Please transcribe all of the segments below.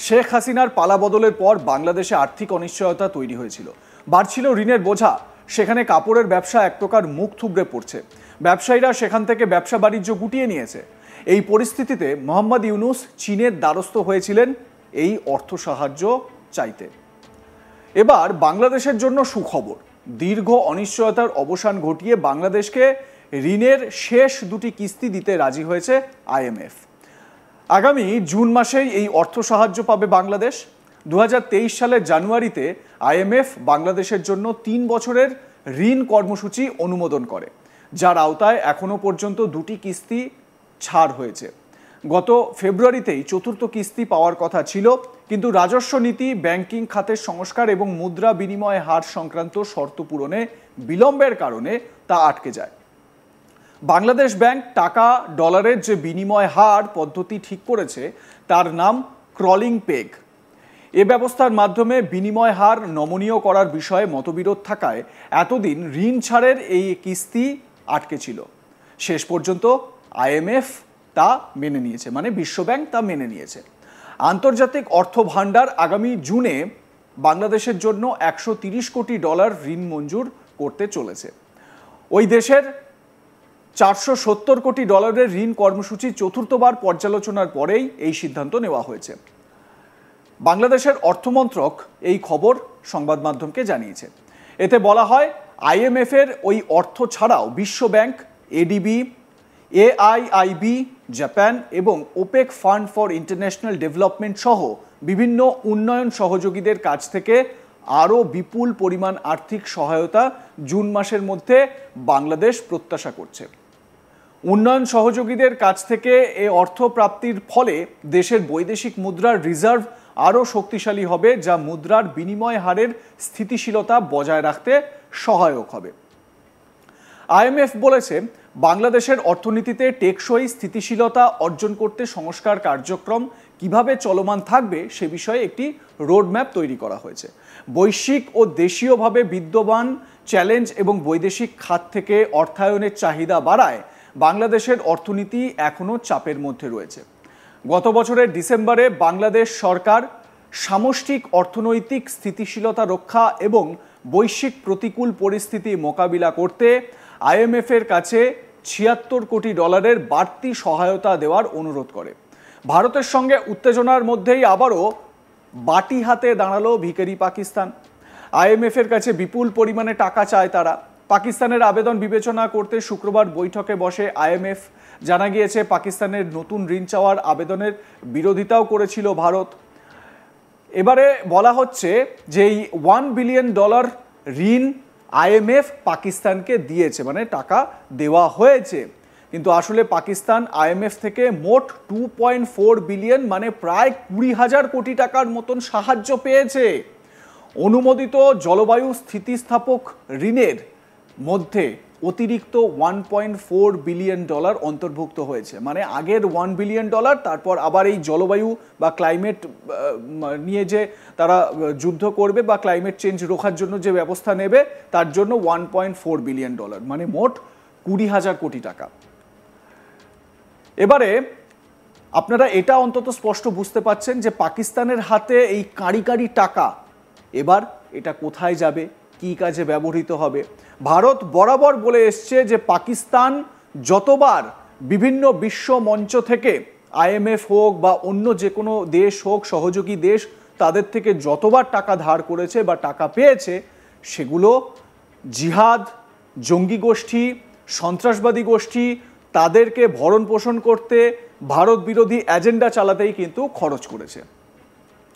শেখ হাসিনার পালাবদলের পর বাংলাদেশে আর্থিক অনিশ্চয়তা তৈরি হয়েছিল। বাড়ছিল ঋণের বোঝা। সেখানে কাপড়ের ব্যবসা এক প্রকার মুখ থুবড়ে পড়ছে। ব্যবসায়ীরা সেখান থেকে ব্যবসা বাণিজ্য গুটিয়ে নিয়েছে। এই পরিস্থিতিতে মোহাম্মদ ইউনূস চীনের দ্বারস্থ হয়েছিলেন এই অর্থ সাহায্য চাইতে। এবার বাংলাদেশের জন্য সুখবর। দীর্ঘ অনিশ্চয়তার অবসান ঘটিয়ে বাংলাদেশকে ঋণের শেষ দুটি কিস্তি দিতে রাজি হয়েছে আইএমএফ। আগামী জুন মাসেই এই অর্থ সাহায্য পাবে বাংলাদেশ। 2023 সালের জানুয়ারিতে আইএমএফ বাংলাদেশের জন্য 3 বছরের ঋণ কর্মসূচি অনুমোদন করে, যার আওতায় এখনো পর্যন্ত দুটি কিস্তি ছাড় হয়েছে। গত ফেব্রুয়ারিতেই চতুর্থ কিস্তি পাওয়ার কথা ছিল, কিন্তু রাজস্ব নীতি, ব্যাংকিং খাতের সংস্কার এবং মুদ্রা বিনিময় হার সংক্রান্ত শর্ত পূরণে বিলম্বের কারণে তা আটকে যায়। বাংলাদেশ ব্যাংক টাকা ডলারের যে বিনিময় হার পদ্ধতি ঠিক করেছে তার নাম ক্রলিং পেগ। এ ব্যবস্থার মাধ্যমে বিনিময় হার নমনীয় করার বিষয়ে মতবিরোধ থাকায় এতদিন ঋণ ছাড়ের এই কিস্তি আটকে ছিল। শেষ পর্যন্ত আইএমএফ তা মেনে নিয়েছে, মানে বিশ্বব্যাংক তা মেনে নিয়েছে। আন্তর্জাতিক অর্থ ভাণ্ডার আগামী জুনে বাংলাদেশের জন্য 130 কোটি ডলার ঋণ মঞ্জুর করতে চলেছে। ওই দেশের 470 কোটি ডলারের ঋণ কর্মসূচি চতুর্থবার পর্যালোচনার পরেই এই সিদ্ধান্ত নেওয়া হয়েছে। বাংলাদেশের অর্থমন্ত্রক এই খবর সংবাদ মাধ্যমকে জানিয়েছে। এতে বলা হয়, আইএমএফ এর ওই অর্থ ছাড়াও বিশ্বব্যাংক, এডিবি, এআইআইবি, জাপান এবং opaque fund for international development সহ বিভিন্ন উন্নয়ন সহযোগীদের কাছ থেকে আরও বিপুল পরিমাণ আর্থিক সহায়তা জুন মাসের মধ্যে বাংলাদেশ প্রত্যাশা করছে। উন্নয়ন সহযোগীদের কাছ থেকে এ অর্থ প্রাপ্তির ফলে দেশের বৈদেশিক মুদ্রার রিজার্ভ আরও শক্তিশালী হবে, যা মুদ্রার বিনিময় হারের স্থিতিশীলতা বজায় রাখতে সহায়ক হবে। আইএমএফ বলেছে, বাংলাদেশের অর্থনীতিতে টেকসই স্থিতিশীলতা অর্জন করতে সংস্কার কার্যক্রম কিভাবে চলমান থাকবে সে বিষয়ে একটি রোডম্যাপ তৈরি করা হয়েছে। বৈশ্বিক ও দেশীয়ভাবে বিদ্যমান চ্যালেঞ্জ এবং বৈদেশিক খাত থেকে অর্থায়নের চাহিদা বাড়ায় বাংলাদেশের অর্থনীতি এখনও চাপের মধ্যে রয়েছে। গত বছরের ডিসেম্বরে বাংলাদেশ সরকার সামষ্টিক অর্থনৈতিক স্থিতিশীলতা রক্ষা এবং বৈশ্বিক প্রতিকূল পরিস্থিতি মোকাবিলা করতে আইএমএফের কাছে 76 কোটি ডলারের বাড়তি সহায়তা দেওয়ার অনুরোধ করে। ভারতের সঙ্গে উত্তেজনার মধ্যেই আবারও বাটি হাতে দাঁড়ালো ভিখারি পাকিস্তান। আইএমএফের কাছে বিপুল পরিমাণে টাকা চায় তারা। পাকিস্তানের আবেদন বিবেচনা করতে শুক্রবার বৈঠকে বসে আইএমএফ। জানা গিয়েছে, পাকিস্তানের নতুন ঋণ চাওয়ার আবেদনের বিরোধিতাও করেছিল ভারত। এবারে বলা হচ্ছে যে এই $1 বিলিয়ন ঋণ আইএমএফ পাকিস্তানকে দিয়েছে, মানে টাকা দেওয়া হয়েছে, কিন্তু আসলে পাকিস্তান আইএমএফ থেকে মোট 2.4 বিলিয়ন মানে প্রায় 20,000 কোটি টাকার মতন সাহায্য পেয়েছে। অনুমোদিত জলবায়ু স্থিতিস্থাপক ঋণের মধ্যে অতিরিক্ত $1.4 বিলিয়ন অন্তর্ভুক্ত হয়েছে। মানে আগের $1 বিলিয়ন, তারপর আবার এই জলবায়ু বা ক্লাইমেট নিয়ে যে তারা যুদ্ধ করবে বা ক্লাইমেট চেঞ্জ রোখার জন্য যে ব্যবস্থা নেবে তার জন্য $1.4 বিলিয়ন, মানে মোট 20,000 কোটি টাকা। এবারে আপনারা এটা অন্তত স্পষ্ট বুঝতে পাচ্ছেন যে পাকিস্তানের হাতে এই কাঁড়ি কাঁড়ি টাকা এবার এটা কোথায় যাবে, কি কাজে ব্যবহৃত হবে। ভারত বরাবর বলে এসছে যে পাকিস্তান যতবার বিভিন্ন বিশ্ব মঞ্চ থেকে আইএমএফ হোক বা অন্য যে কোনো দেশ হোক, সহযোগী দেশ, তাদের থেকে যতবার টাকা ধার করেছে বা টাকা পেয়েছে, সেগুলো জিহাদ, জঙ্গি গোষ্ঠী, সন্ত্রাসবাদী গোষ্ঠী তাদেরকে ভরণ পোষণ করতে, ভারত বিরোধী এজেন্ডা চালাতেই কিন্তু খরচ করেছে।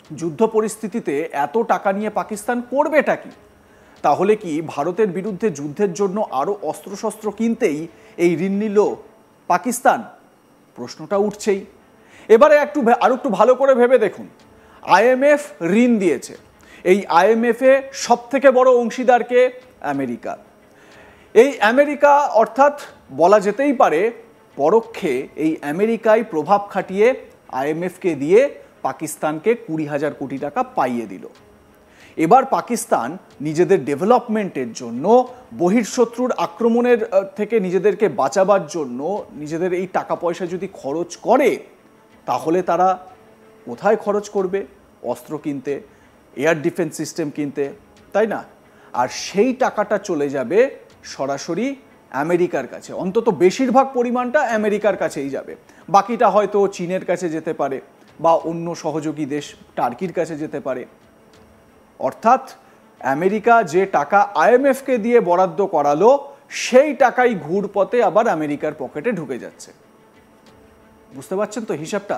যুদ্ধ পরিস্থিতিতে এত টাকা নিয়ে পাকিস্তান করবেটা কি? তাহলে কি ভারতের বিরুদ্ধে যুদ্ধের জন্য আরও অস্ত্রশস্ত্র কিনতেই এই ঋণ নিল পাকিস্তান? প্রশ্নটা উঠছেই। এবারে আরো একটু ভালো করে ভেবে দেখুন, আইএমএফ ঋণ দিয়েছে। এই আইএমএফে সব থেকে বড় অংশীদারকে আমেরিকা। এই আমেরিকা অর্থাৎ বলা যেতেই পারে পরোক্ষে এই আমেরিকায় প্রভাব খাটিয়ে আইএমএফকে দিয়ে পাকিস্তানকে 20,000 কোটি টাকা পাইয়ে দিল। এবার পাকিস্তান নিজেদের ডেভেলপমেন্টের জন্য, বহির্শত্রুর আক্রমণের থেকে নিজেদেরকে বাঁচাবার জন্য নিজেদের এই টাকা পয়সা যদি খরচ করে, তাহলে তারা কোথায় খরচ করবে? অস্ত্র কিনতে, এয়ার ডিফেন্স সিস্টেম কিনতে, তাই না? আর সেই টাকাটা চলে যাবে সরাসরি আমেরিকার কাছে, অন্তত বেশিরভাগ পরিমাণটা আমেরিকার কাছেই যাবে। বাকিটা হয়তো চীনের কাছে যেতে পারে বা অন্য সহযোগী দেশ টার্কির কাছে যেতে পারে। অর্থাৎ আমেরিকা যে টাকা আইএমএফকে দিয়ে বরাদ্দ করালো, সেই টাকাই ঘুরপথে আবার আমেরিকার পকেটে ঢুকে যাচ্ছে। বুঝতে পারছেন তো হিসাবটা?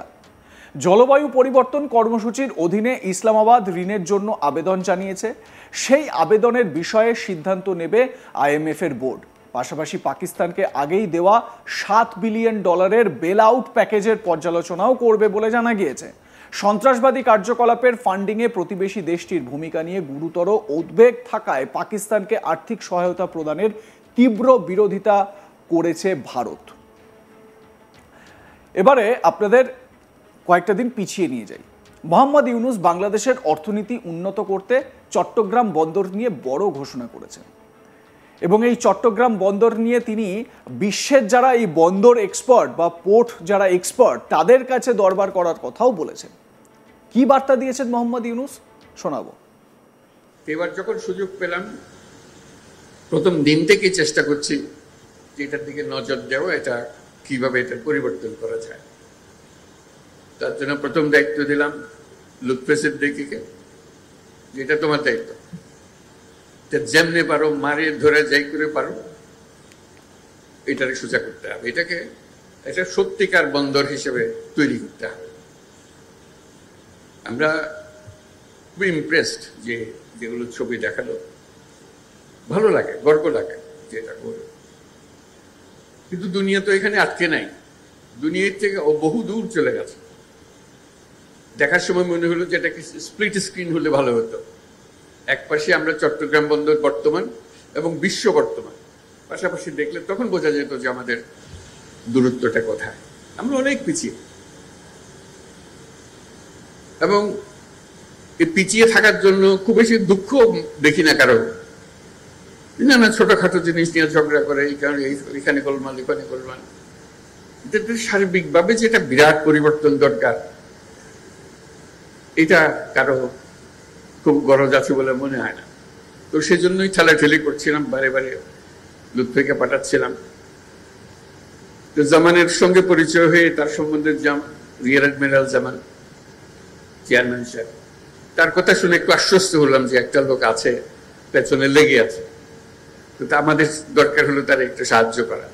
জলবায়ু পরিবর্তন কর্মসূচির অধীনে ইসলামাবাদ ঋণের জন্য আবেদন জানিয়েছে। সেই আবেদনের বিষয়ে সিদ্ধান্ত নেবে আইএমএফ এর বোর্ড। পাশাপাশি পাকিস্তানকে আগেই দেওয়া $7 বিলিয়ন বেল আউট প্যাকেজের পর্যালোচনাও করবে বলে জানা গিয়েছে। সন্ত্রাসবাদী কার্যকলাপের ফান্ডিংয়ে প্রতিবেশী দেশটির ভূমিকা নিয়ে গুরুতর উদ্বেগ থাকায় পাকিস্তানকে আর্থিক সহায়তা প্রদানের তীব্র বিরোধিতা করেছে ভারত। এবারে আপনাদের কয়েকটা দিন পিছিয়ে নিয়ে যাই। মোহাম্মদ ইউনুস বাংলাদেশের অর্থনীতি উন্নত করতে চট্টগ্রাম বন্দর নিয়ে বড় ঘোষণা করেছেন এবং এই চট্টগ্রাম বন্দর নিয়ে তিনি বিশ্বের যারা এই বন্দর এক্সপার্ট বা পোর্ট যারা এক্সপার্ট তাদের কাছে দরবার করার কথাও বলেছেন। কি বার্তা দিয়েছেন মোহাম্মদ ইউনুস শোনাবো। এবার যখন সুযোগ পেলাম, প্রথম দিন থেকেই চেষ্টা করছি যে এটার দিকে নজর দেওয়া, এটা কিভাবে এটা পরিবর্তন করা যায়। তার জন্য প্রথম দায়িত্ব দিলাম লুৎফে সিদ্দিকীকে, যেটা তোমার দায়িত্ব, যেমনি পারো মারিয়ে ধরে যাই করে পারো এটাকে সোজা করতে হবে, এটাকে একটা সত্যিকার বন্দর হিসেবে তৈরি করতে হবে। আমরা খুব ইমপ্রেসড যে যেগুলো ছবি দেখালো, ভালো লাগে, গর্ব লাগে যে এটা করে। কিন্তু দুনিয়া তো এখানে আটকে নাই, দুনিয়ার থেকে বহু দূর চলে গেছে। দেখার সময় মনে হলো যে এটাকে স্প্লিট স্ক্রিন হলে ভালো হতো। এক পাশে আমরা চট্টগ্রাম বন্দর বর্তমান এবং বিশ্ব বর্তমান পাশাপাশি দেখলে তখন বোঝা যেত যে আমাদের দূরত্বটা কোথায়। আমরা অনেক পিছিয়ে, এবং এই পিছিয়ে থাকার জন্য খুব বেশি দুঃখ দেখি না কারণ না ছোটখাটো জিনিস নিয়ে ঝগড়া করে, এই কারণে এখানে গোলমাল এখানে গোলমাল। সার্বিকভাবে যেটা বিরাট পরিবর্তন দরকার, এটা কারো খুব গরজ আছে বলে মনে হয় না। তো সেজন্যই ঠেলাঠেলি করছিলাম, বারে বারে লুৎফেকে পাঠাচ্ছিলাম। তো জামানের সঙ্গে পরিচয় হয়ে তার সম্বন্ধে রিয়ার অ্যাডমিরাল জামান চেয়ারম্যান সাহেব, তার কথা শুনে একটু আশ্বস্ত হলাম যে একটা লোক আছে পেছনে লেগে আছে। তো আমাদের দরকার হলো তার একটু সাহায্য করা।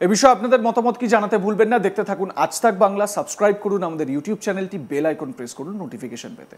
এ বিষয়ে আপনাদের মতামত কি জানাতে ভুলবেন না। দেখতে থাকুন আজ তাক বাংলা, সাবস্ক্রাইব করুন আমাদের ইউটিউব চ্যানেলটি, বেল আইকন প্রেস করুন নোটিফিকেশন পেতে।